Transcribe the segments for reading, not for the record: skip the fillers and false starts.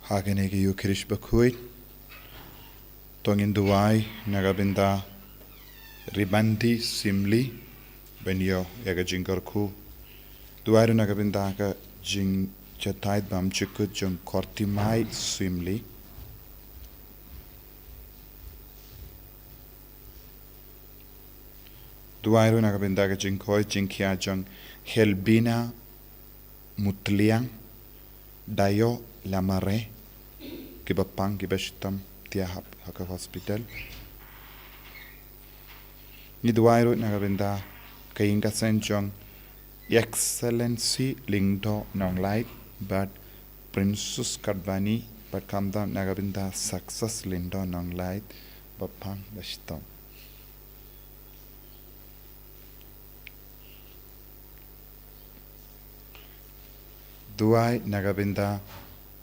Hagenege Yukirish Bakhuid Tongin Duwai Nagabinda Ribandi Simli Benyo Yaga Jingarku Duwai Nagabinda Ka Jing Chataid Bam Chukut Jung Kortimai Simli Duwai Nagabinda Ka Jingkoi Jingkia Jung Helbina Mutliang Dayo Lamare Kibapang Kibashtam Tiahap Haka Hospital Niduairo Nagabinda Kayinga Senjong Excellency Lingdo Nong Light but Princess Kadbani but come down Nagabinda Success Lindo Nong Light Bapang Bashtam Duai Nagabinda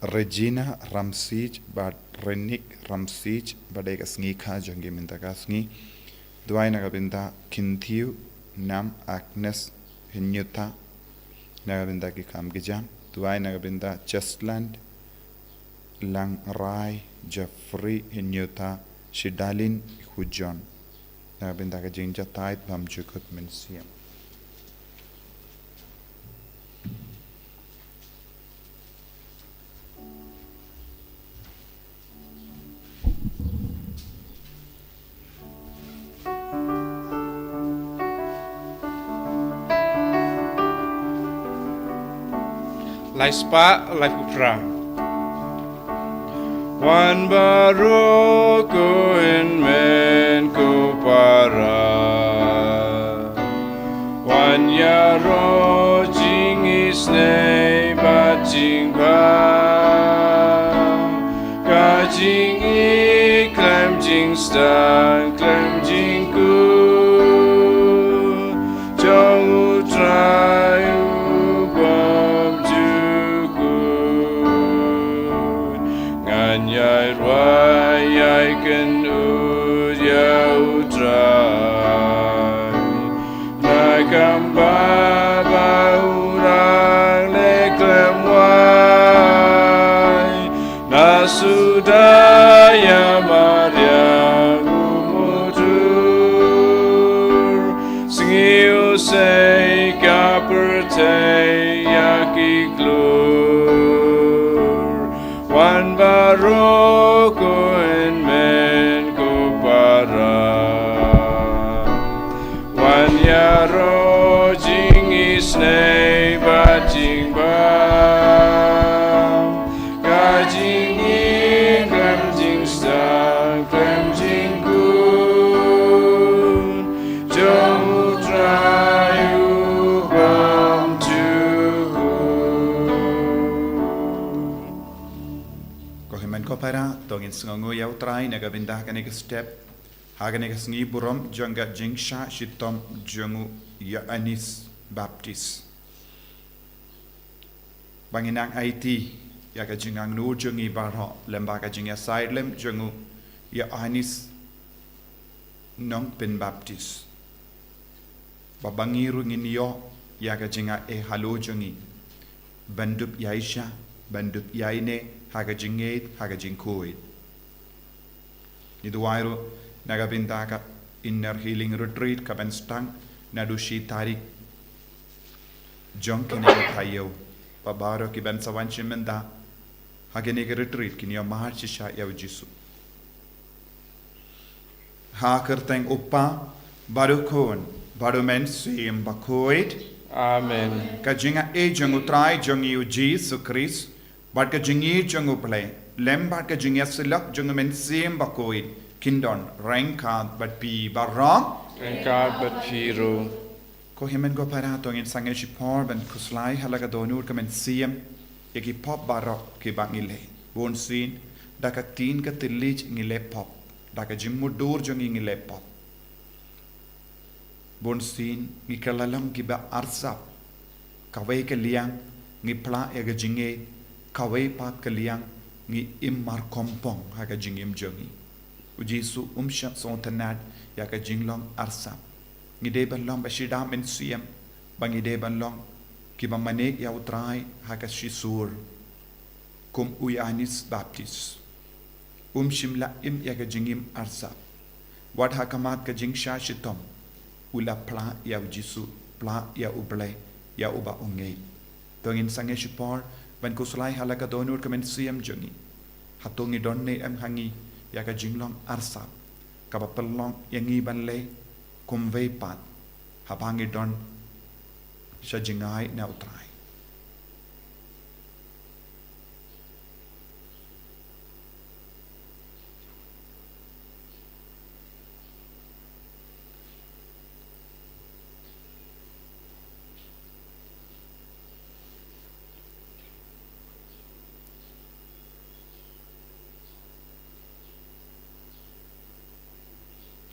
Regina Ramsij but Renik Ramsij but ega Sngi ka jongi mintaga Sngi Duai Nagabinda Kintiu Nam Agnes Hinyuta Nagabinda ki kam gijam Duai Nagabinda Justland Lang Rai Jeffrey Hinyuta Shidalin Hujon Nagabinda ka jinja tait bam jukut mensiam Laispa Laifupra Wan Baroko in men ko para Wan Yaro Jing is nay but Jing ba Ka Jing I climb Jing stan climb Jing ku Jong try Yai Rwai Yai Kan Ud Yau Trai Nakam Baba Urang Leklem Wai Nasudaya Maria Umutur Sngi Usai Kaperte Yaki Wan Baroko in men ko para Wan Yaro Jing is nay but Jing ba Ka Jing I Clem Jing stan Clem Jing kun Jong Trayu Bam Kopara tongin Sngi yau try Nagabinda Kanega step Haganega Sngi Burom Jonga Jingsha Shitom Jongu Ya Anis Baptist Banginang IT Yaga Jingang Nu Jungi Barho Lembaga Jinga Side Lem Jongu Ya Anis Nong Pin Baptist Babangiru Nginyo Yaga Jinga E Halo Jungi Bandup Yaisha Bandup Yaine Haga Jingate, Haga Jinkoid. Niduairo, Nagabindaka, Inner Healing Retreat, Kabenstang, Nadushi Tarik, Jonkanega Tayo, Babaro Kiban Savanchimenda, Haganega Retreat, Kinyo Maharchisha Yavijisu. Hakar Tang Upa, Barukon, Barumen Sim Bakhuid. Amen. Kajinga E Jangutrai, Jongi Jesu Christ. But ka jingi jungu play, lembat ka jingi silak jungu men sim Bakhuid, kindon, rankad but pi barram, Rankad but piru. Ko himen go paratong in sange shipor ben kuslai halaga donur ka men sim, yaki pop barok ki bangile, bon sin, daka tin ka tillich ngile pop, daka jimudur jungi ngile pop. Bon sin, ngikalalam ki ba arsap, kawai ka liang, ngipla yaga jingi, Kawai pat kaliang ngi immar kompong haga jingim jongi. Ujisu umsha sontanad yaga jinglong arsap. Ngi de balong bashidam en siem bangi de balong ki bamanek ya utrai haga shisur. kum uyanis baptis shimla im ya ka jingim arsa wat hakamat ka jing sha shitom ula pla ya jisu pla ya uble ya uba ongei tongin sange shipor ban kuslai halaka donur kamen siam jungi hatungi donne am hangi ya ka jinglong arsa ka pelong yangi ban le kum vei pat habangi don sha jingai na utrai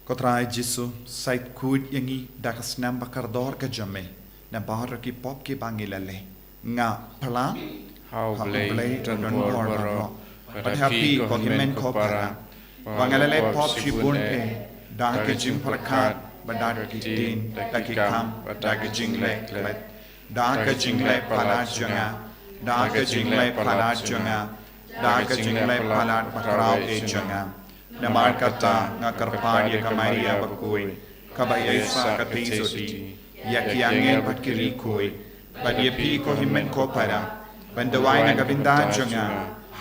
Kotrai jisu sait kud yangi dakas nam bakardor ka jame na bahar ki pop ki bangilale nga pala How blade don don war war baro but but happy ko himen ko para bangalale pop shibun da ka jim prakat badar ki din da ki kam da ka jingle da ka jingle pala janga da ka jingle pala janga da ka jingle pala bakrao e janga Namar kata ngakarpanya kamaria Bakhuid kabayesa katizoti yakiangel batkirikoi badyepi ko himen ko para bandawai na gabinda janga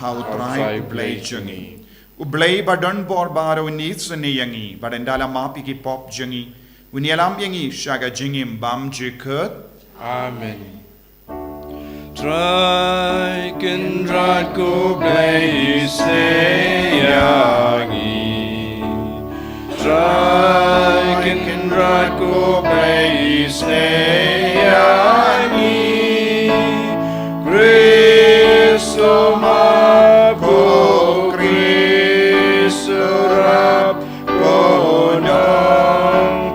hautrai ublay jangi ublay badon bor baro nits ne yangi badandala mapi ki pop jangi unyalam yangi shaga jingim bam jikut Amen. Trike and rod go blaze yangi. Trike and rod go blaze yangi. Cristo mabo Cristo rap konong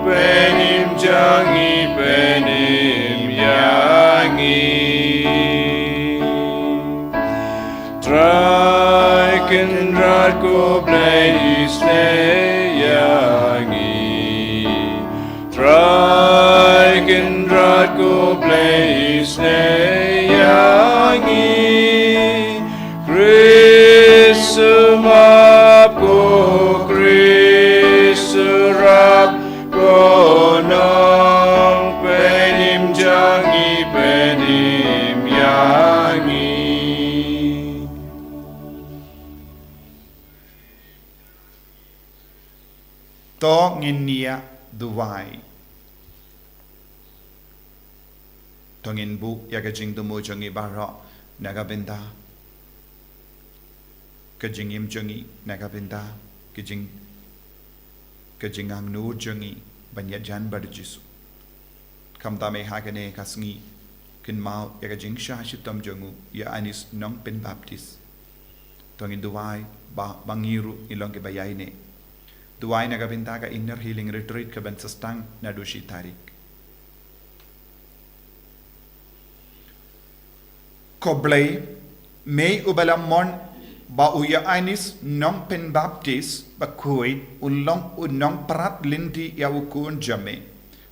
penim jangi penim yangi. Trike and rod go blaze yangi. Trike and rod go blaze yangi. Cristo mabo Cristo rap konong penim jangi penim yangi. to nginia duwai tongin bu yaga jing dumo jangi baro nagabinda kajingim jangi nagabinda kajingang nu jangi banyajan barjisu kamta me hagane kasngi kin mau yaga jing sha shitam jangu ya anis nong pen baptis tongin duwai ba bangiru ilong ke bayaine Duwai nagabinda ka inner healing retreat ka ban sastang na dushi tarik. Koblay may ubalamon ba uya anis nong pen baptis Bakhuid unong parat linti ya ukun jame.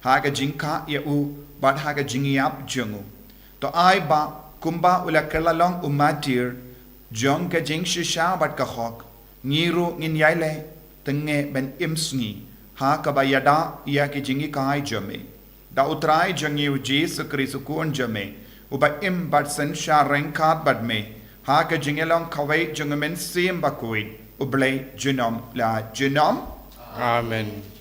Haga jingka ya u bad haga jingiap jungu. To ay ba kumba ula kelalong umatir jong ka jing shisha bad ka hok ngiru ngin yaile tenge ben Sngi ha kabayada ia ki jingi kai jame da utrai jangi u jesu kristu kun jame uba bad sen sha renkat bad me ha ka jingelong kawai jangamen sim Bakhuid ublay junom la junom Amen.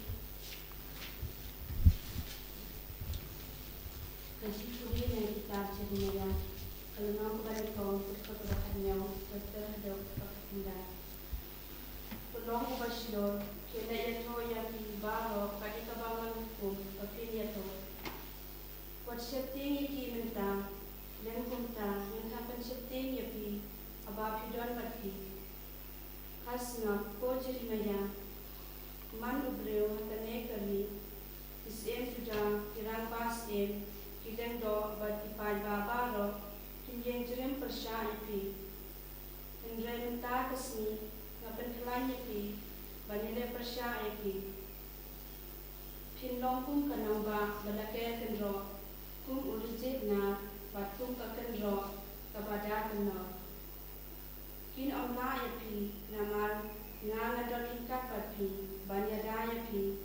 in omlaya pi namar nga dokin kapat pi banyadaya pi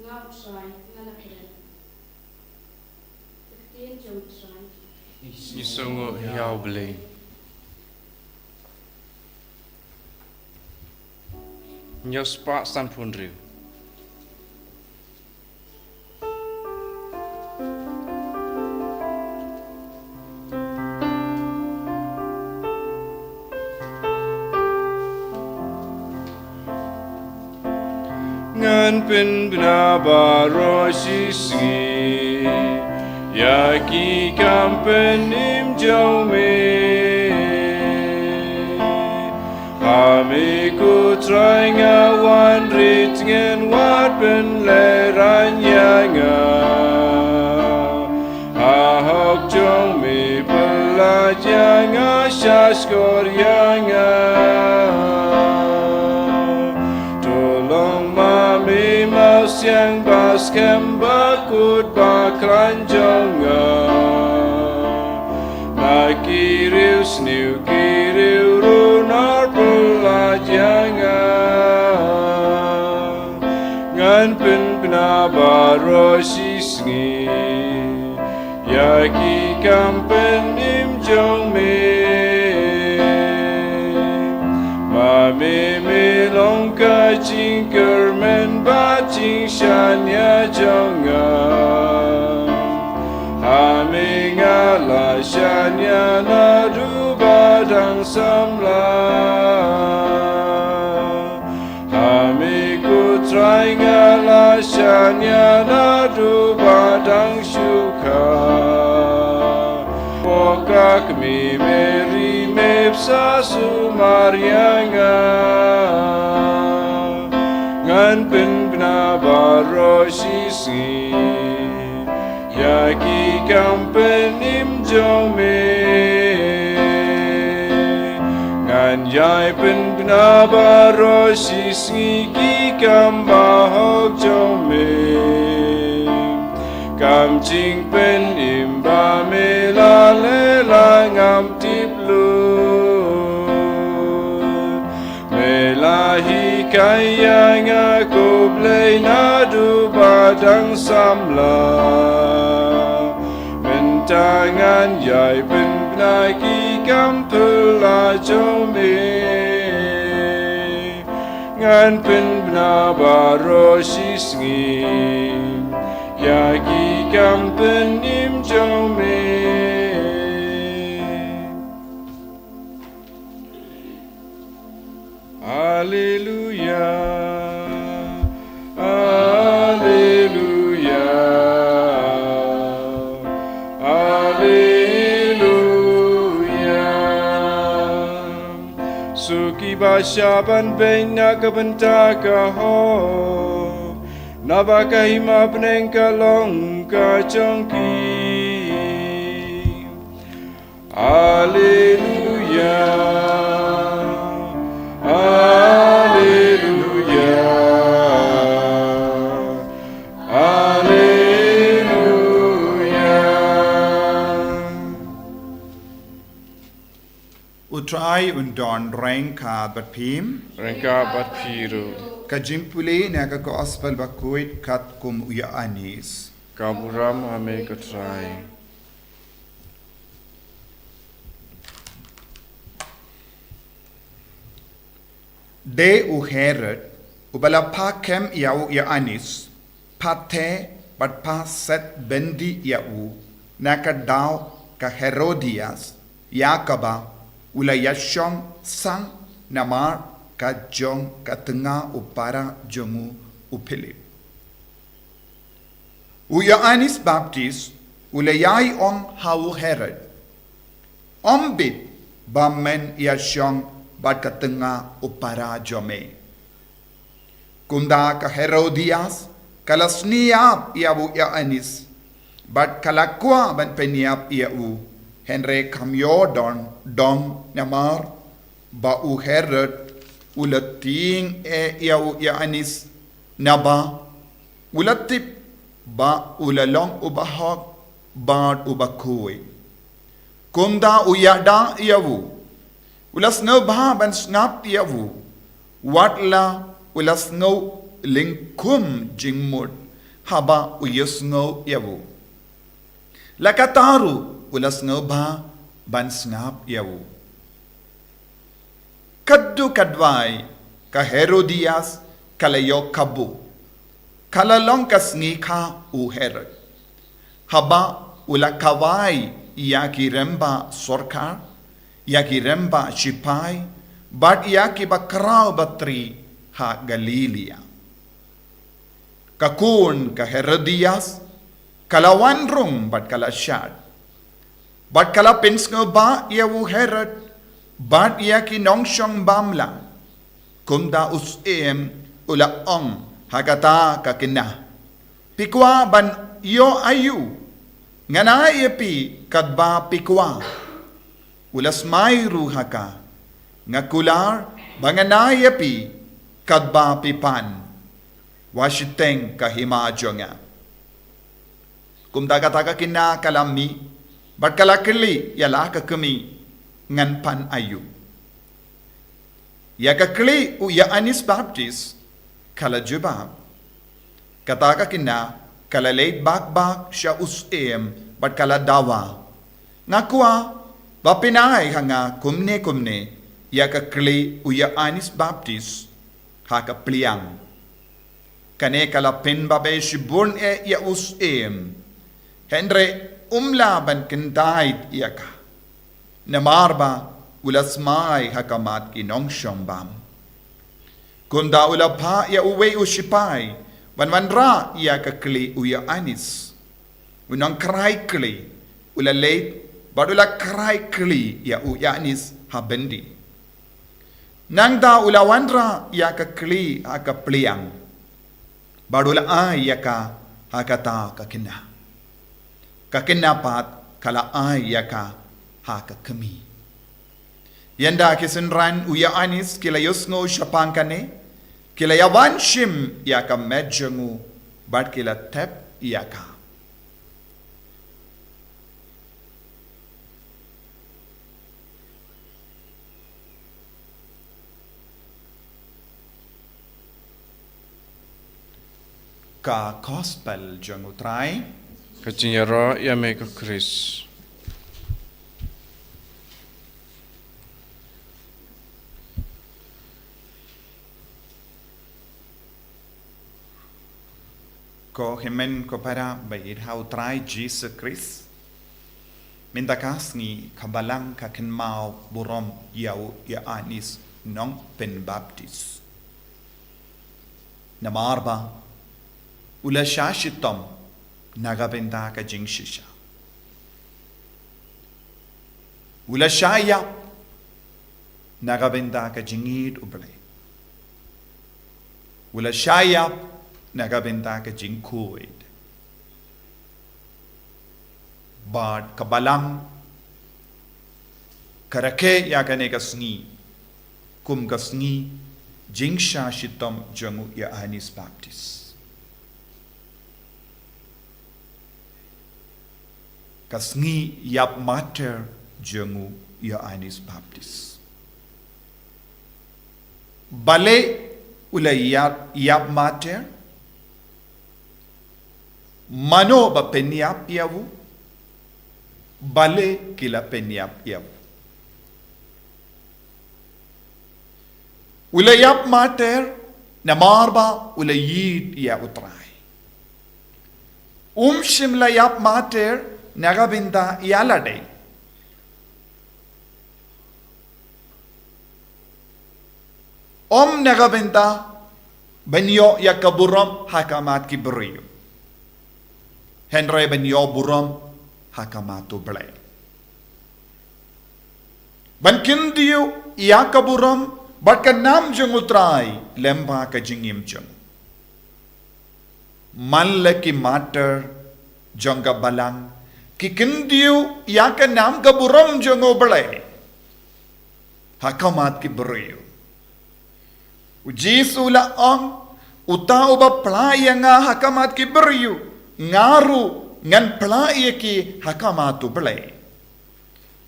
nga utsai nga lakren. Tien jong utsai. Isongo hiao beli. Nyos pak san pun riu. Ngan pin binabaro Sngi Yaki kampenim jaume Kami ku try ngawan ritngen wat ben leranya nga Ahok jaume pelajar nga shaskor nga Siang baskem Bakhuid bakran jonga Makiriu sniu kiriu runar pelajanga Ngan pin binabaro Sngi Yaki kampen im jong me Mami milong kajing kermen bajing shanya jonga Hami ngala shanya nadu badang samla Hami ku try ngala shanya nadu badang syuka Pokak mi meri mepsa sumaryanga Ngan pin binabaro Sngi Yaki kampenim jome Ngan yai pin binabaro Sngi ki kambahok jome Kam jing pen imba mela lela ngam tiplu Mela hikaya ngaku blay nadu badang samla Mentangan yai pen benaki kampela jome Ngan pen binabaro Sngi Yaki kampenim jome Alleluia Alleluia Alleluia Suki basyaban benya kebentaka ho Nabakahima peneng kalong kacongki Alleluia Alleluia Alleluia Utrai undon rengka bat pim Rengka bat piru Kajimpuli naga gospel Bakhuid kat kum uya anis Kaburam ame katrai De uheret ubala pa kem yau ya anis pate bat pa set bendi yau naka daw ka Herodias Yakaba ula yashong sang namar ka jong ka tengah upara jongu upili uya anis baptis ula yai om hau Herod ombit bamen yashong bat ka tengah upara jome kunda ka Herodias kalasniap iabu ya anis bat kalakwa ban peniap iau Henry kamyo dong namar ba u Herod ulating iau ya anis naba ulatip ba ulalong ubahok bad ubakui kunda uyada iau Ulas ngau bah ban snap yavu. Watla ulas ngau lingkum jingmud haba uyus ngau yavu. Lakataru ulas ngau bah ban snap yavu. Kaddu kadwai ka Herodias kalayo kabu. Kalalong ka Sngi ka u Herod. Haba ula kawai yaki remba sorkar, yaki remba shipai, bat yaki bakrao batri ha Galilea. Kakun ka Herodias, kalawan rung bat kalasyad. Bat kalapins nga ba yawu Herod, bat yaki nongsyong bamlang. Kumda usem ula ong hagata kakina. Pikwa ban yo ayu. Nganayepi kadba pikwa. Ulas mayru haka. Ngakular banganayepi kadba pipan. Washiteng kahimadyo nga. Kumda kata kakina kalami. Bat kalakili yala kakami nganpan ayu. Ya kakli u ya Anis Baptist kala jubab. Kata kakina kala late bak siya usem bat kala dawa. Ngakua bapinay hanga kumne ya kakli u ya Anis Baptist haka pliang. Kane kala pin babe shibun ya usem. Henry umlaban kendait iyaka. Namarba ulas may hakamat kinongsyong bam. Kunda ulapha ya uwe usipay, wanwanra ya kakli uya Anis. Unang kray kli, ula late, badula kray kli ya uya Anis habendi. Nang da ula wanra ya kakli hakapliang, badula ay yaka hakata kakina. Kakina pat kala ay yaka hakakami. Yanda kisinran uya Anis kilayos ngo syapangkane, kilayawan shim yaka medjangu, bat kila tep yaka. Ka gospel jangu try, Kacinyara ia meka Chris. ko himen ko para bayir hau try Jesus Christ. Mintakas ni kabalang kakenmau burom yau ya Anis nong pen Baptist. Namarba ula shashitom nagabenda ka jingshisha. Ula shaya nagabenda ka jingid uble. Ula shaya nagabenda ka jingkuid. Bad kabalang karake ya kane ka Sngi. Kum ka Sngi jingsha shitom jangu ya Anis Baptist. Ka Sngi yap mater jangu ya Anis Baptist. Bale ula yap mater mano ba penyap yavu bale kila penyap yavu ula yap mater na marba ula yid ya utray shimla yap mater nagabinda yalade nagabinda banyo yakaburam hakamat kibriyo Henry banyo buram hakamato ble. Ban kindiyo yakaburam bat ka nam jung utray lemba ka jingim jung. Man laki mater jonga balang ki kindiyo yaka nam ka buram jung ble. Hakamat ki briyo. Ujisula ang utao ba playa nga hakamat ki briyo. Ngaru ngan playa ki hakamatu ble.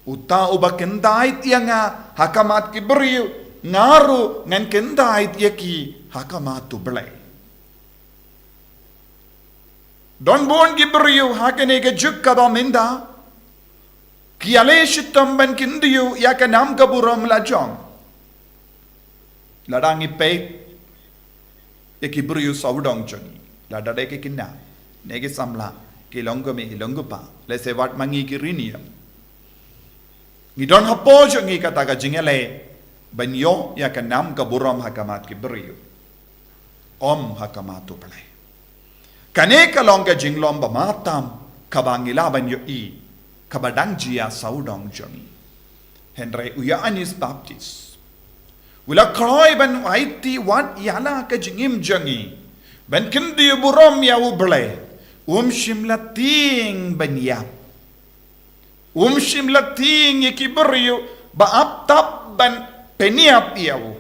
Uta uba kendait ia nga hakamat ki beriu ngaru ngan kendait ia ki hakamat tu belai. Don bon ki beriu hakane ke juk ka ba minda ki ale shitam ban kindiu ia ka nam ka buram la jong. Ladangi peit ia ki beriu saudong jongi. Ladade ke kinna nege samla ki longo me longo pa le se wat mangi ki rinia. Ni don hapo jongi kata ka jingale banyo ya ka nam ka buram hakamat ki beriu. Om hakamat tu belai. Kane ka long ka jinglom ba matam kabangila banyo I kabadang jia saudong jongi. Henry uya anis baptist. Wila kroy ban waiti wat yala ka jingim jongi. Ban kindi buram ya uble. Shimla ting ban yap. Shimla ting ikiberiu ba aptap ban peniap yaw.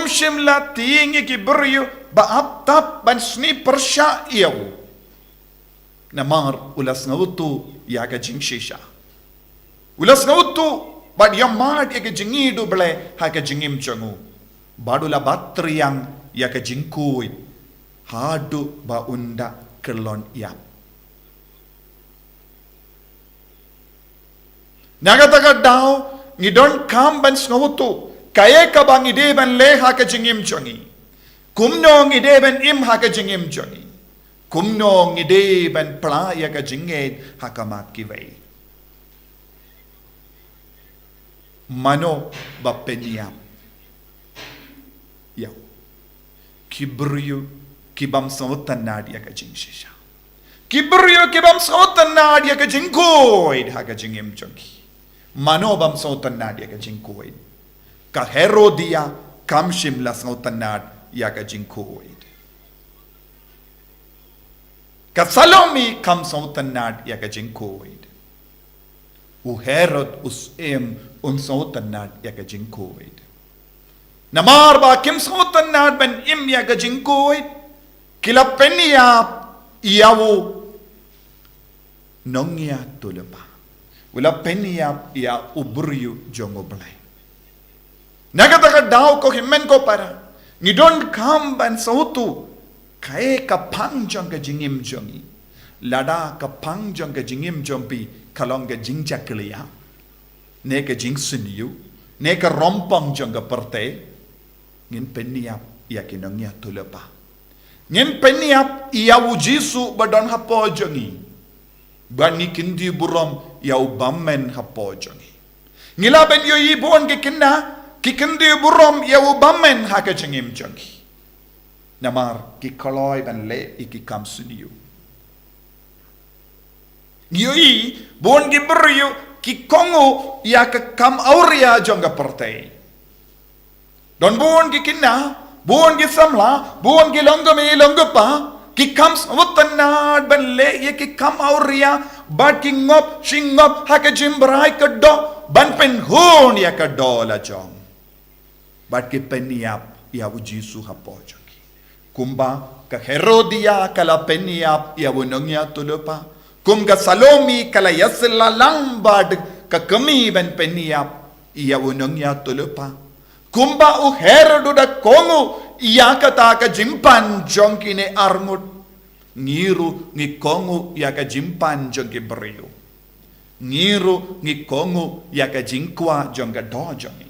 Shimla ting ikiberiu ba aptap ban sni persya yaw. Namar ulas ngautu ya ka jing shisha. Ulas ngautu bad yamad ya ka jingidu ble ha ka jingim changu. Badula batriang ya ka jingkuit. Hadu ba unda kelon yap. Nagataga daw ni don kamban sngotu kaya ka bang ide ban le ha ka jingim jongi. Kumno ide ban im ha ka jingim jongi. Kumno ide ban pla ya ka jinged ha ka mat kiwei. Mano ba peniam. Yaw. Kibriyu kibam sautan nad ya ka jingshisha. Kibriyu kibam sautan nad ya ka jingkoid ha ka jingim jongi. Mano bam sautan nad ya ka jingkoid. Ka Herodia kam shimla sautan nad ya ka jingkoid. Ka Salomi kam sautan nad ya ka jingkoid. U Herod us sautan nad ya ka jingkoid. Namar ba kim sautan nad ben im ya ka jingkoid. Kila peniap iyawu nongya tulapa. Wala peniap ia uburiu jongo belai. Nagataka daw ko himen ko para. Ni don kamban sautu kae kapang jong ka jingim jongi. Lada kapang jong ka jingim jompi kalong ka jingja kelia. Ne ka jing siniu. Ne ka rompang jong ka perte. Ngin peniap ia kinongya tulapa. Ngin peniap ia wujisu badon hapo jongi. Bani kindi buram ya ubamen hapo jongi. Ngila ben yo ibon ke kinna ki kindi buram ya ubamen ha ka jengim jongi. Namar ki kaloy ban le iki kam suniu. Yoi bon ki beryo ki kongo ya ka kam auria jonga partei. Don bon ki kinna bon ki samla bon ki longgame longgapa ki kam wutanad ban le ye ki kam auria bad ki ngop shingop ha ka jimbrai ka do ban pen hon ya ka do la jong bad ki peniap ya u jisu ha pojoki kumba ka Herodia kala peniap ya wonongya tulopa kum ka Salomi kala yasla lambad ka kami ban peniap ya wonongya tulopa kumba u Herodu da kongu iya kata ka jimpan jongki ne arngut ngiru ngi kongu ya ka jimpan jongki beriu ngiru ngi kongu ya ka jingkwa jongka dojongi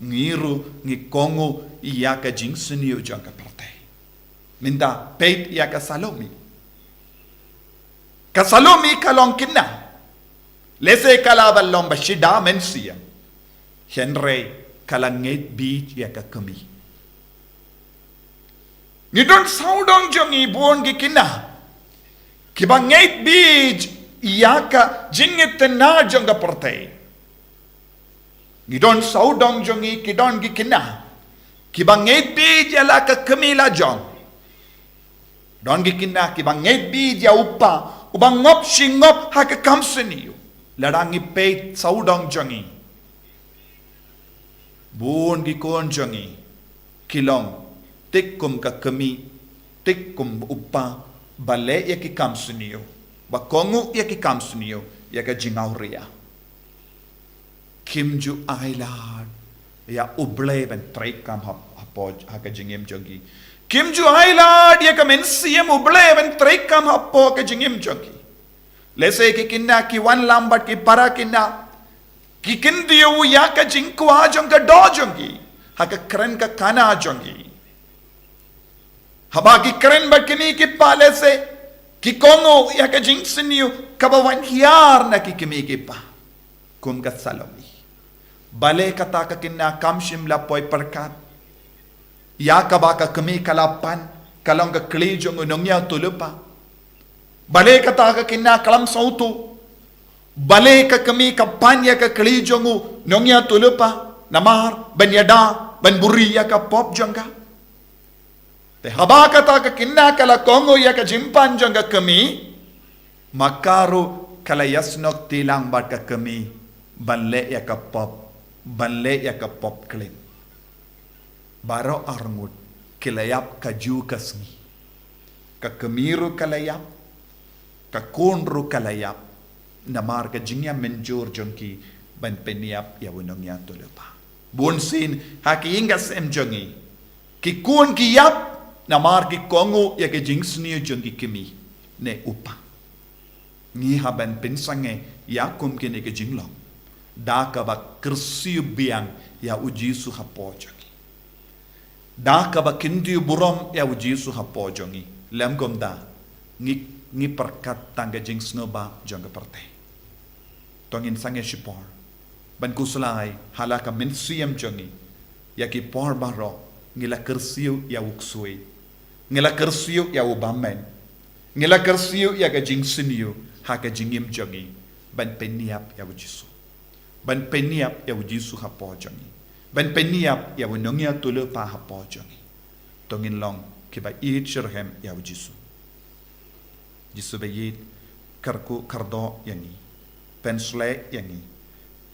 ngiru ngi kongu ya ka jingsuniu jongka partai minta peit ya ka Salomi kalong kinna lese kala balong bashida mensia henry kalanget bi ya ka kami. Ni don saudong jongi buon ki kinna. Kiba ngait bij iyaka jingit na jonga partay. Ni don saudong jongi kidon ki kinna. Kiba ngait bij ala ka kamila jong. Don ki kinna kiba ngait bij ya upa ubang ngop shingop ha ka kamseniyo. Ladangi peit saudong jongi. Buon ki kon jongi kilong tikkum ka kami tikkum upa bale ya ki kamsuniyo ba kongu ya ki kamsuniyo ya ka jingauria Kim ju ailad ya uble ben trekam hapoj haka jingim jogi. Kim ju ailad ya kamen siem uble ben trekam hapo ka jingim jogi. Lese ki kinna ki wan lambat ki para kinna ki kindiu ya ka jingkwa jong ka do jongi haka kren ka kana jongi. Haba ki kren ba kini ki pale se ki kongo ya ka jingsiniu kabawan hiar na ki kimi ki pa kum ka salomi. Bale kata ka kinna kamshim la poi perkat ya ka ba ka kami kalapan kalong ka kli jong unongya tulupa. Bale kata ka kinna kalam sautu bale ka kami kapan ya ka kli jong unongya tulupa namar banyada ban buri ya ka pop jongka. Te haba kata ka kinna kala kongo ya ka jimpan jong ka kami makaru kala yasnok tilang bat ka kami banle ya ka pop banle ya ka pop klin baro arngut kilayap ka ju kasngi ka kamiru kalayap ka konru kalayap namar ka jingya menjur jongki ban peniap ya wunong ya tulupa bunsin haki ingas em jongi ki kun ki yap namar ki kongo ya ka jingsni jongki kimi ne upa ni haban pensange ya kum kene ka jinglong da ka ba kersiu biang ya ujisu hapojongi da ka ba kindiu burom ya ujisu hapojongi lem gom da ni perkat tangga jing snoba jonga perte tongin sange shipor ban kusulai halaka min siem jongi ya ki por baro ngila kersiu ya uksui ngila kersiu ya ubamen ngila kersiu ya ka jing siniu haka jingim jongi ban peniap ya ujisu ban peniap ya ujisu hapojongi ban peniap ya wunongya tulu pa hapojongi tongin long kiba it shirhem ya ujisu jisu bayit karku kardo yani pensle yani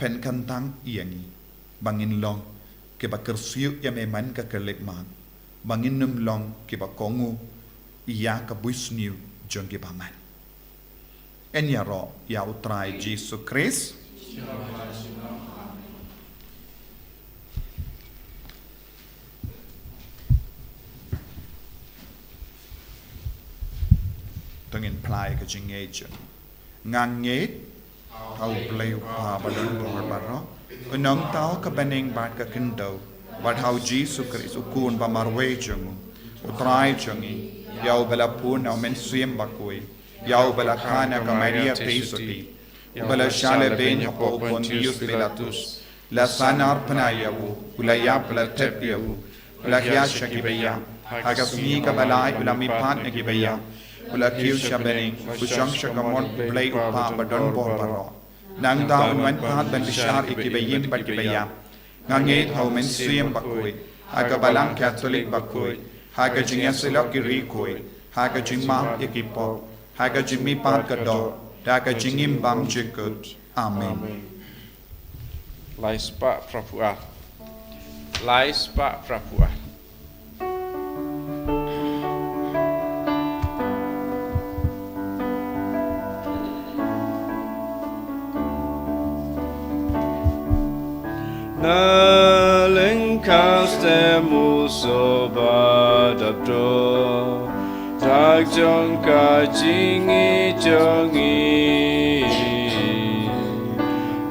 pen kantang yani bangin long kiba kersiu ya meman ka kelekman bangin num long kiba kongu iya ka buisniu jongi paman enya ro ya utrai Jesu Christ tengin plai ka jingeja nganget au play pa balon bor baro unong tao ka baneng bat ka kindo bat how Jesus Christ ukun ba marwe jung utrai jungi yau bala pun au men siem bakui yau bala kana ka Maria Teisoti bala shale ben hapo Pontius Pilatus la sanar panayawu ula ya bala tepiyawu ula ya shakibaya hagasmi ka balai ula mi pan gibaya ula kiu shabening bushang shakamon play upa badon bor baro nang da unwan pat ban bishar ikibayim bakibaya nganget how men siem bakui haga balang Catholic bakui haga jingasilok kirikui haga jimam ikipo haga jimmi pat kado daga jingim bam jikut amen Lai spa prapuat Lai spa prapuat Na lengkaste muso badabdo tak jong ka jingi jongi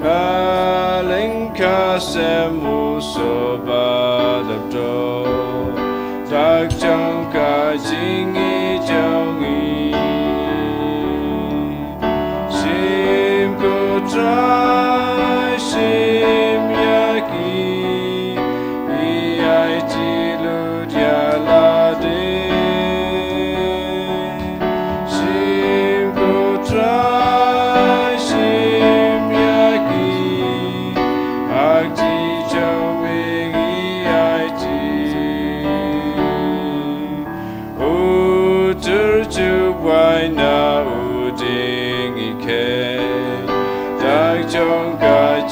Na lengkaste muso badabdo tak jong ka jingi jongi Sim ko try sim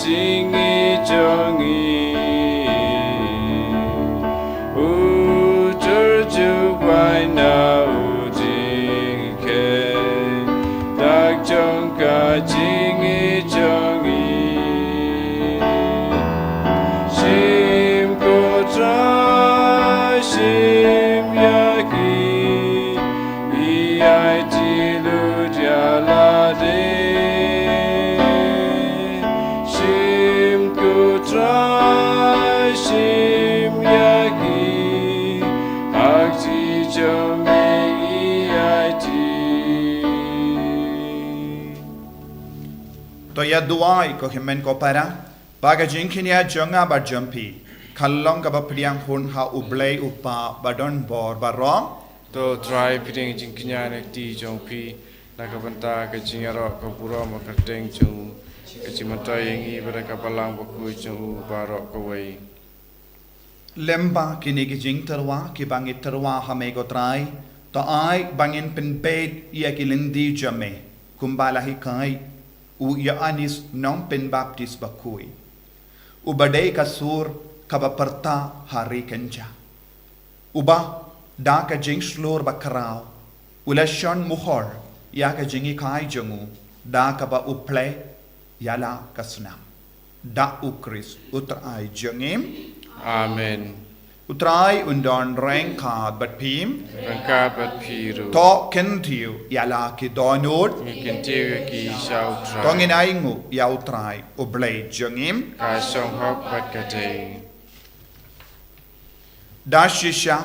Jingi jongi uturju wai na uding ke dak jong ka jingi jongi ai ti lu dia la de shim ku trai shim yagi ak ti cho me ai ti to ya duai ko himen ko para baga jinkinia jonga ba jumpi kallong ka ba priang hun ha ublei upa badon bor barong to try pitting jing knya ne ti jong pi na ka banta ka jing ro ka puro ma ka teng chu ka chi mata yang I ba ka palang ba ku chu ba ro ka wei lemba kini ki jing terwa ki bangi terwa ha me ko trai to ai bangin pen bed ya ki lindi jame kumbala hi kai u ya anis non pen baptist Bakhuid u badai ka sur ka ba parta hari kenja uba da ka jing slor ba karao ula shon muhor ya ka jingi kai jongu da ka ba uple yala kasnam da u Chris utrai jengim amen utrai undon reng ka bat phim rangka bat phiru to ken thiu yala ki donut mi ken te ki shau tra to ngin ai ngu yau trai ublei jengim ka song hok bat ka te da shisha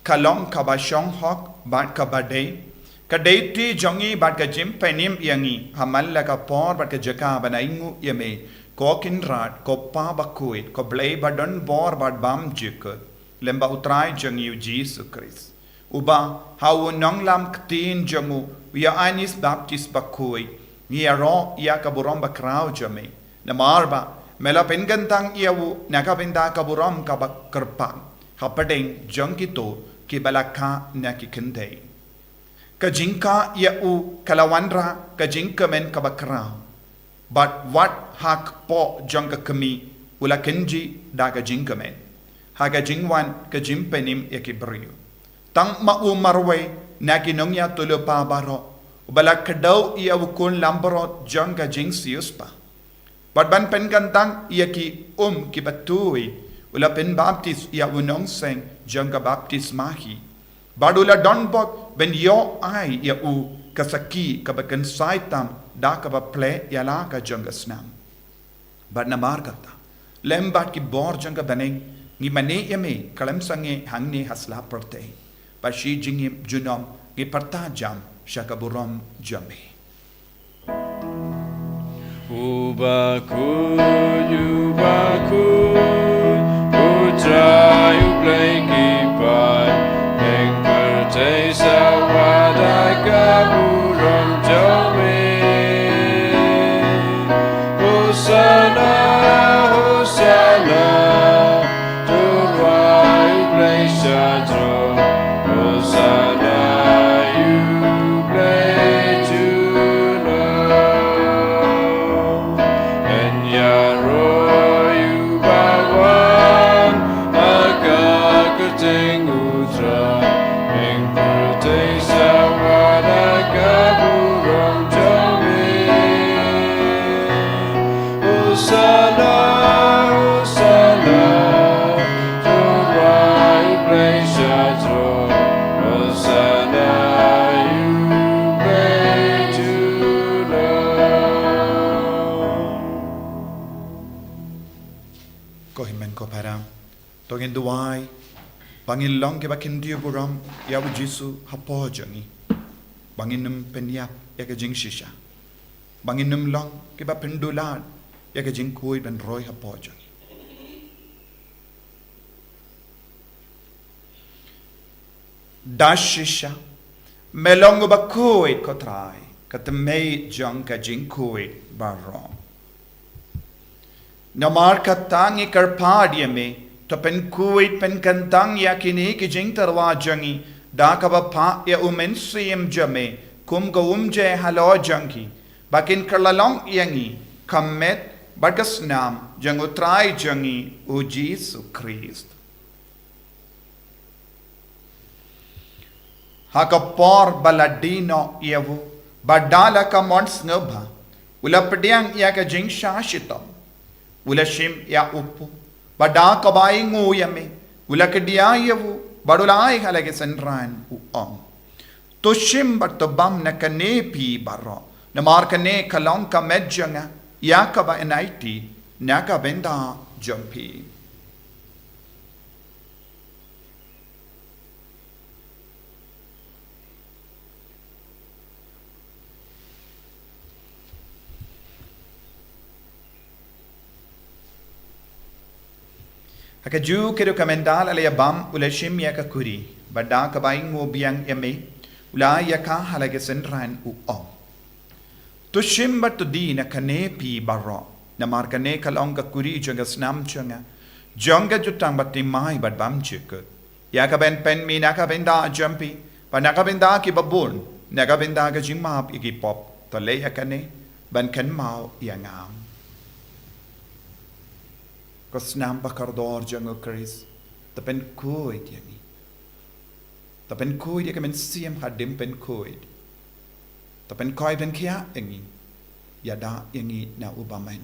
kalong ka ba shong hok bat ka ba dei ka dei ti jongi bat ka jim penim yangi hamal la ka por bat ka jaka banai ngu yeme ko kin rat ko pa Bakhuid ko blei badon bor bad bam jik lemba utrai jongi Jesus Christ uba hau nong lam ktin jongu ya anis baptist Bakhuid ni ro ya ka burom ba krau jame na marba mela pengantang iawu nakapinda kaburam kabak kerpang hapadeng jongkito ki balakha naki kendei kajinka iau kalawandra kajinka men kabakra but what hak po jongka kami ula kenji da kajinka men haga jingwan kajimpenim yakibrio tang mau marwe naki nongya tulupa baro balakadau iau kun lambaro jongka jingsiuspa But ban pen kantang ia ki ki batui ula pen baptist ia unong seng jangka baptist mahi badula donbok ben yo ai ia u kasaki kabakan saitam da ka ple ia la ka jangka snam but namar kata lembat ki bor jangka baneng ngi mane yame kalam sange hangne hasla perte ba shi jingim junom ngi parta jam shakaburam jame Bakhuid, putra ublei kipai, eng pertai sawada kaburam jome. Hosana, Hosana, tuai ublei sadro, Hosana ublei juno. Tongin duai bangin long ke bakin dia buram ya bu Jesu hapo jangi bangin num penyap ya ke jing shisha bangin num long ke ba pendulan ya ke jing kui ben roy hapo jangi dash shisha melong Bakhuid ko trai katmei jang ka jing kui barong namar katangi karpadia me to pen kuit pen kantang ya kini ki jing tarwa jangi da ka ba pha ya umen sim jame kum go umje halo jangi bakin karlalong yangi kammet bagas nam jangu trai jangi o Jesus Christ hakapor baladino yavu badala ka mons ngobha ulapdiang ya ka jing shashitam ulashim ya upu bada kabai ngu yame ulakdiya yavu badulai halage sanran u ong Tushim but to bam na kane pi barro. Namar kane kalong ka medjanga. Yakaba enaiti. Naka benda jumpi. Haka ju kedu kamendal ala bam ulashim ya kakuri. Bada kabaing mo biyang yame. Ula ya ka halaga senran uong. Tushim but to di na kane pi barro. Namar kane kalong kakuri janga snam changa. Jonga jutang bat timai bat bam chikut. Ya ka ben pen mi naka benda jumpy. Pa naka benda ki babun. Naka benda ka jingmap iki pop. To le ya kane. Ban kan mau yangam. Ko snam bakardor jango Chris. Tapen kuit yangi. Tapen kuit ya kamen siem hadim pen kuit. Tapen koi pen kia yangi. Yada yangi na ubamen.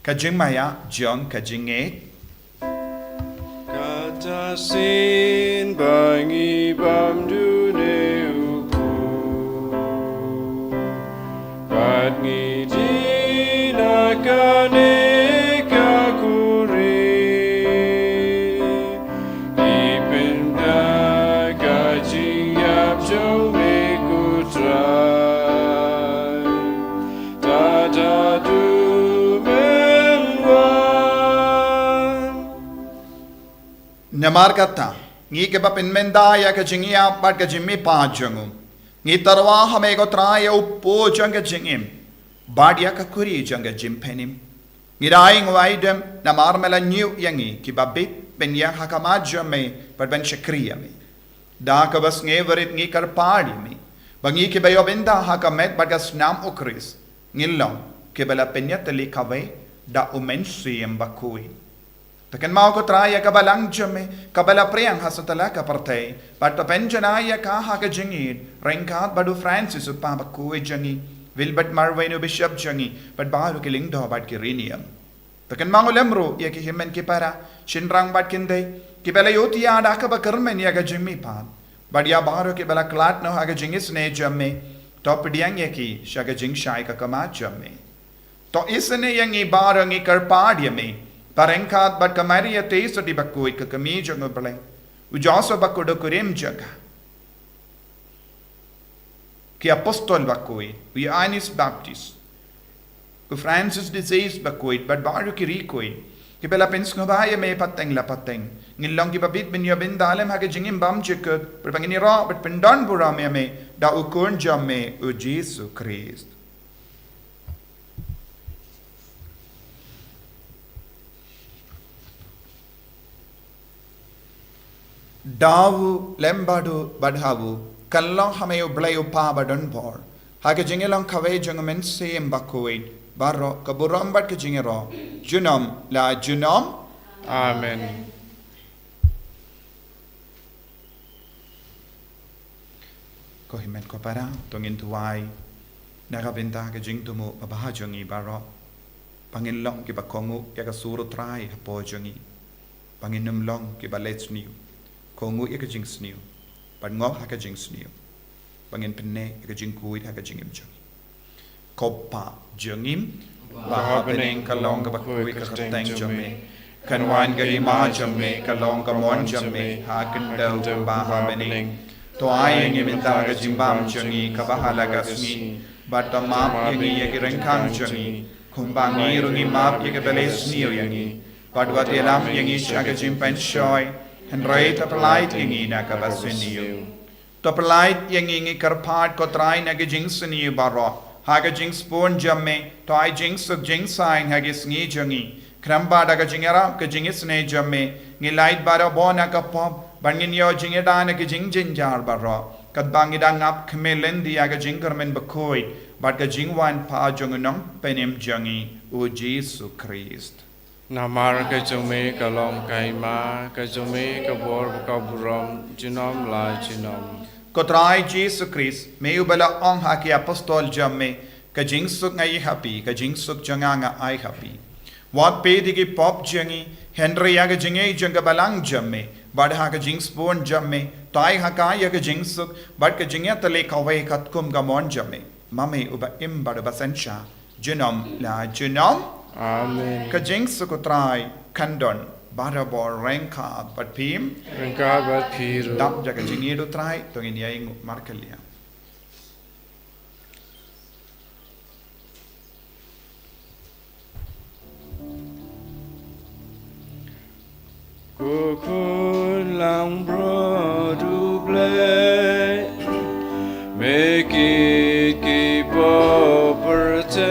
Kajing maya jong kajing et. Katasin bangi bam dune uku Bat ngidi nakane kakuri Ipinda kajing yap jong mekutrai Tata du Namar kata, ngi ke bapin mendaya ka jingia pat ka jimmi pajangu. Ngi tarwa hame ko traya uppo janga jingim. Badia ka kuri janga jimpenim. Ngi daing waidem namar mela new yangi ki babit ben yang hakamaja me pat ben shakriya me. Da ka bas ngi verit ngi kar padi me. Bangi ke bayo benda hakamet pat ka snam ukris. Ngi long ke bala penyatali kawe da umensiam Bakhuid. Takan mau ko traya kabalang jame kabala priang hasatala ka partay but penjanaya ka haka jingid rengkat badu Francis upa Bakhuid jangi Wilbert Marweno Bishop jangi but baru ki lingdo bat ki riniam takan mau lemro ya ki himen ki para shinrang bat kinde ki bela yoti ada ka bakarmen ya ga jimmi pa but ya baru ki bela klat no haka jingis ne jamme top diang ya ki shaga jing shai ka kama jamme to isne yangi baru ngi karpad me Parengkat bat kamari ya teso di Bakhuid ka kami jango bale. Ujaso Bakhuid kurim jaga. Ki apostol Bakhuid, u Ioannis Baptist. Ku Francis disease Bakhuid, bat baru ki rikoid. Ki bela pens ngobaya me pateng la pateng. Ngilong ki babit bin yobin dalem hake jingim bam jikut. Berpangini ra bat pendon burame me da ukun jamme u Jesu Christ. Dawu lembadu badhawu kallong hamayo blayo pa badon bor hage jingelong kawe jongomen same Bakhuid barro kaburam bad ke jingero junom la junom Amen. Ko himen ko para tongin tuwai nagabenta ke jingtumu babahajongi barro pangilong ki bakongu ya ka suru trai hapo jongi panginum long ki balets niu Kongu ika jing sniu, but ngop haka jing sniu. Bangin penne ika jing kuit haka jingim jongi. Kopa jongim, bahapening kalong ka Bakhuid ka kateng jome. Kanwan ka ima jome, kalong ka mon jome, hakan daw bahapening. To ayeng iminta ka jimbam jongi, kabahalaga sni. Bata map yangi yaki rengkang jongi. Kumbangi rungi map yaki bales sniu yangi. Badwat ilam yangi shaka jimpan shoy. Henry tapalait yangi na kabasiniyo. Tapalait yangi karpat ko try na gijing siniyo baro. Haga jing spoon jamme, to I jing sug jing sign hagis ngi jangi. Kramba daga jingara ka jingis ne jamme. Ngi light baro bona ka pop, bangin yo jingeda na gijing jinjar baro. Kat bangida ngap kmelendi aga jingarmen Bakhuid, but ka jingwan pa jungunong penim jangi o Jesu Christ. Namar ka jome kalom kaima ka jome ka bor ka buram jinom la jinom. Kotrai Jesu Christ, me ubala ong haki apostol jamme, ka jing suk ngai happy ka jing suk janga nga ai happy wat pe digi pop jangi henry ya ga jinge janga balang jamme bad ha ka jing spoon jamme tai ha ka ya ga jing suk bad ka jingya tale kawai kat kum ga mon jamme mame uba im bad basencha jinom la jinom Amen. ka jing suk trai kandon barabor ranka but pim Rengka bat piru. dap jaga jingi do trai to ini ai markalia Kukun lang bro du play. Make it keep up birthday.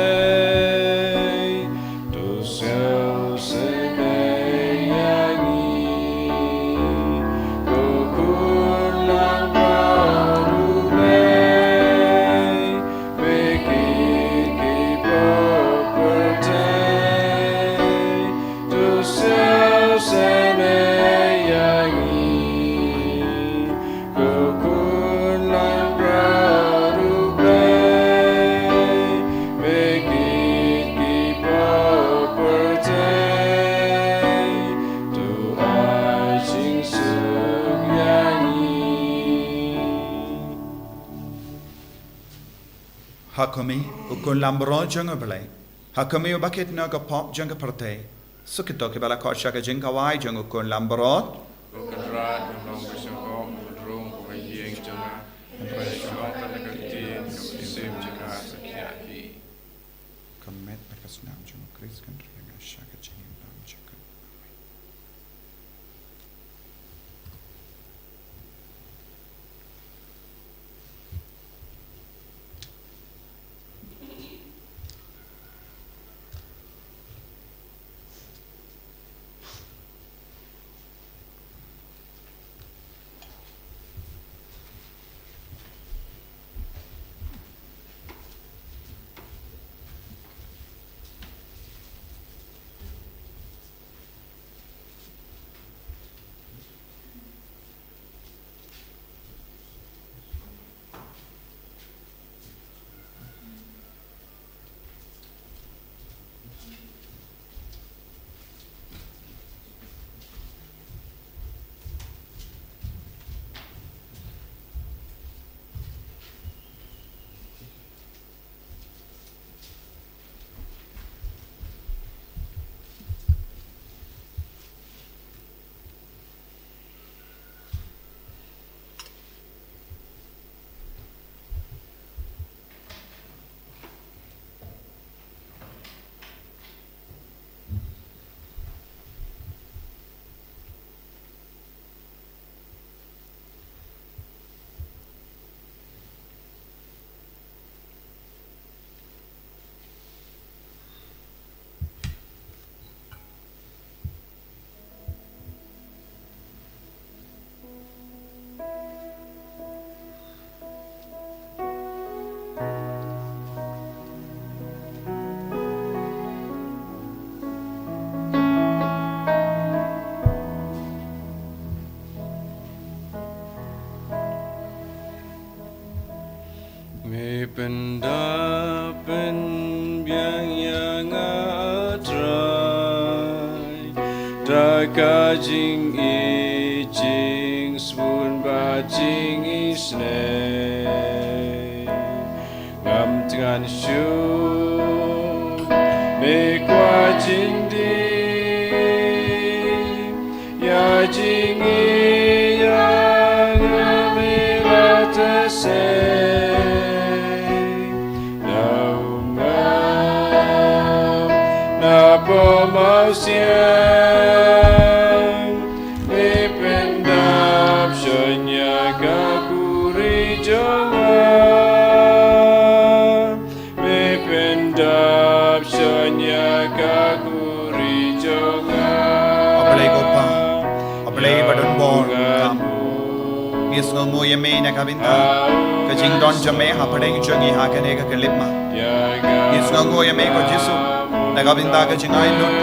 To sell say yangi. Kukun lang bro du play. Make it keep up birthday. To sell say Hakumi ukun lambro janga balai Hakumi ubaket na ka pop janga parte sukito ke bala kosha ka jinga wai janga ukun lambro Ukadrat ng bersama drong pagayeng janga bersama kanagatin isim janga sakyaki kamet pakas nam janga kris kan rianga shaka jingim nam janga Pendapen biang yang atrai Daka jing I jing spoon ba jing isne Ngam tengan shu Me kwa jing di Ya jing I yang amira tese Mau siang Ipendap Shanya kakuri jonga Ipendap Shanya kakuri jonga Apalay ko pa Apalay badon bon Yes no mo yame na kabinta Kajing don jame hapadeng jongi hakane ka kalipma Yes no mo yame ko jisu Nagabinda ka jingay nun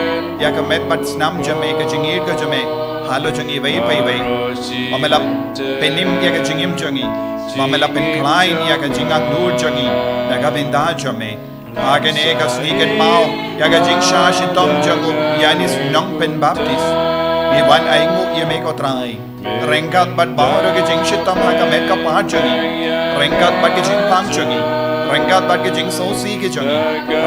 Ya ka met pat snam jame ka jingir ka jame halo jangi vai pai vai mamela penim ya ka jingim jangi mamela pen klein ya ka jingak nur jangi naga benda jame agane ka sniken mau ya ka jing sha shitom jangu yanis nong pen baptist iwan aingu ye me ko trai rengat bat bauro ka jing shitom ha ka me ka pa jangi rengat bat ka jing pang jangi rengat bat ke jing sosi ke jangi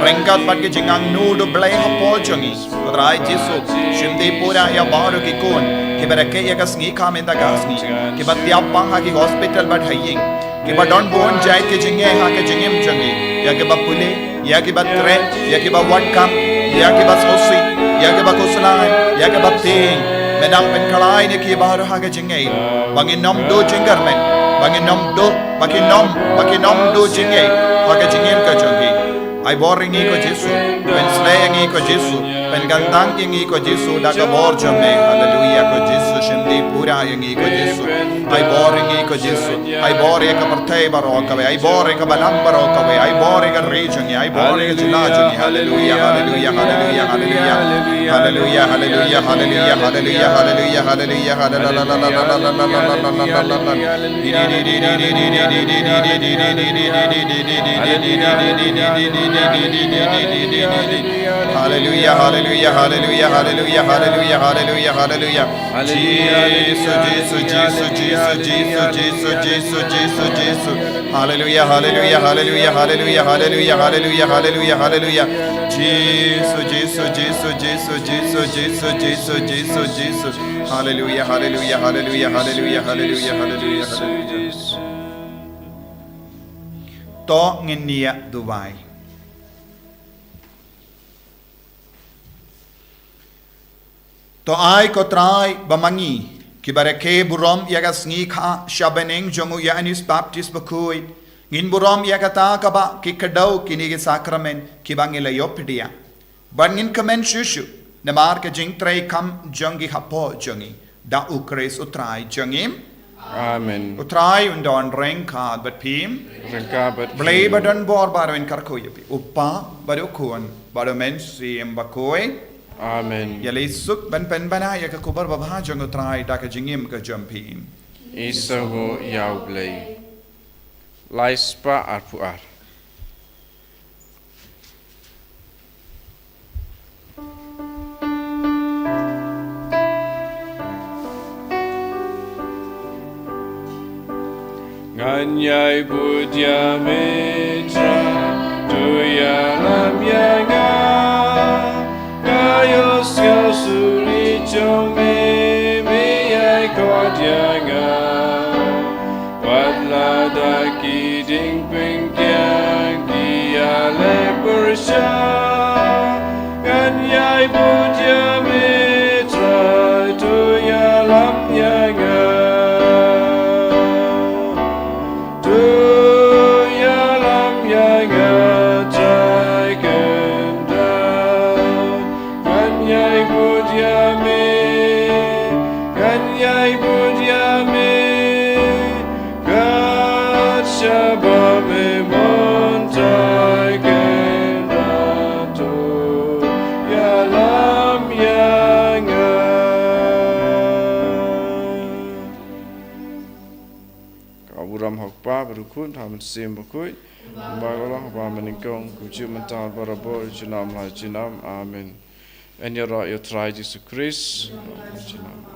rengat bat ke jing ang nu do blai ha po jangi rai jesu shimde pura ya baru ki kon ke barake ya ka sngi kha menda ga sngi ke bat ya pang ha ki hospital bat haying ke bat don bon jai ke jinge ha ke jingem jangi ya ke bat pule ya ke bat tre ya ke bat wat kam ya ke bat sosi ya ke bat koslai ya ke bat ting medang pen kalai ne ki baru ha ke jinge bangin nom do jingar men bangin nom do jinge Pakai jingim ke jangi, ai boring iko Yesus, pen slaying iko Yesus, pen gandang iko Yesus, dah kabor jamme, haleluya ko Yesus, shemdi pura iko Yesus, ai boring iko Yesus, ai boring ke partai barokawe, ai boring ke balam barokawe, ai boring ke region, ai boring ke jilajung, haleluya, haleluya, haleluya, haleluya, haleluya, haleluya, haleluya, haleluya, haleluya, haleluya, haleluya, hallelujah, hallelujah, hallelujah, hallelujah, hallelujah, hallelujah, hallelujah. Jesus, Jesus, Jesus, Jesus, Jesus, Jesus, Jesus, Jesus, Jesus. Hallelujah, hallelujah, hallelujah, hallelujah, hallelujah, hallelujah, hallelujah, hallelujah. Jesus, Jesus, Jesus, Jesus, Jesus, Jesus, Jesus, Jesus, Jesus. Hallelujah, hallelujah, hallelujah, hallelujah, hallelujah, hallelujah, hallelujah. To ngenia Dubai. To ai ko trai bamangi ki barake burom yaga sngi kha shabeneng jongu yanis baptist Bakhuid ngin burom yaga ta ka ba ki kadau kini ge sakramen ki bangila yopidia bangin kamen shushu namar ke jing trai kam jongi hapo jongi da ukres utrai jongim Amen. Utrai undon rengka bat pim Rengka bat blay badan bor baroin karkoyapi upa barukuan baromen sim Bakhuid Amen. Yalay suk ban pen bana ya ka kubar babha jang utrai da ka jingim ka jampim Isago yau blay Laispa arpuar Nganyai budya mitra Tuya lam yanga Ngayos kau suri chong me ai kot yanga Wadla da ki ding ping kyang Ki ale bersha Nganyai budya mitra Tuya lam yanga Berukun hamen sim Bakhuid Bagolong ba meningkong kuju mental barabo jinam la jinam amen. En ya ra yo try Jesus Christ jinam